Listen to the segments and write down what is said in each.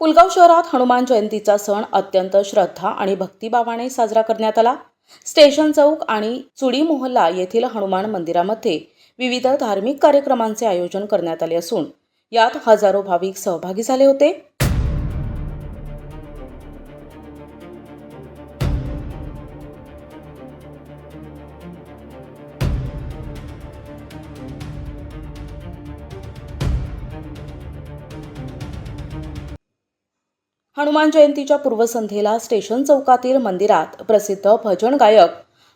पुलगाव शहरात हनुमान जयंतीचा सण अत्यंत श्रद्धा आणि भक्तिभावाने साजरा करण्यात आला। स्टेशन चौक आणि चुडी मोहल्ला येथील हनुमान मंदिरामध्ये विविध धार्मिक कार्यक्रमांचे आयोजन करण्यात आले असून यात हजारो भाविक सहभागी झाले होते। हनुमान जयंतीच्या पूर्वसंध्येला स्टेशन चौकातील मंदिरात प्रसिद्ध भजन गायक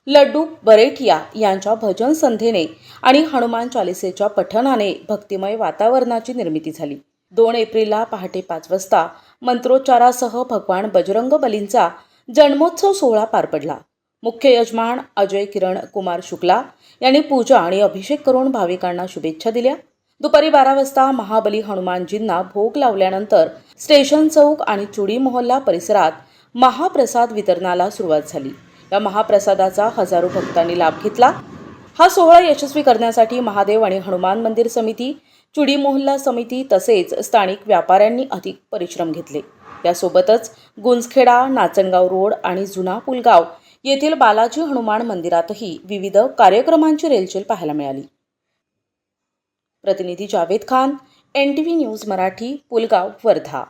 लड्डू बरेठिया यांच्या भजन संध्येने आणि हनुमान चालिसेच्या पठणाने भक्तिमय वातावरणाची निर्मिती झाली। 2 एप्रिलला पहाटे 5 वाजता मंत्रोच्चारासह भगवान बजरंग बलींचा जन्मोत्सव सोहळा पार पडला। मुख्य यजमान अजय किरण कुमार शुक्ला यांनी पूजा आणि अभिषेक करून भाविकांना शुभेच्छा दिल्या। दुपारी 12 वाजता महाबली हनुमानजींना भोग लावल्यानंतर स्टेशन चौक आणि चुडी मोहल्ला परिसरात महाप्रसाद वितरणाला सुरुवात झाली। या महाप्रसादाचा हजारो भक्तांनी लाभ घेतला। हा सोहळा यशस्वी करण्यासाठी महादेव आणि हनुमान मंदिर समिती, चुडी मोहल्ला समिती तसेच स्थानिक व्यापाऱ्यांनी अधिक परिश्रम घेतले। यासोबतच गुंजखेडा, नाचनगाव रोड आणि जुना पुलगाव येथील बालाजी हनुमान मंदिरातही विविध कार्यक्रमांची रेलचेल पाहायला मिळाली। प्रतिनिधी जावेद खान, NTV न्यूज मराठी, पुलगाव, वर्धा।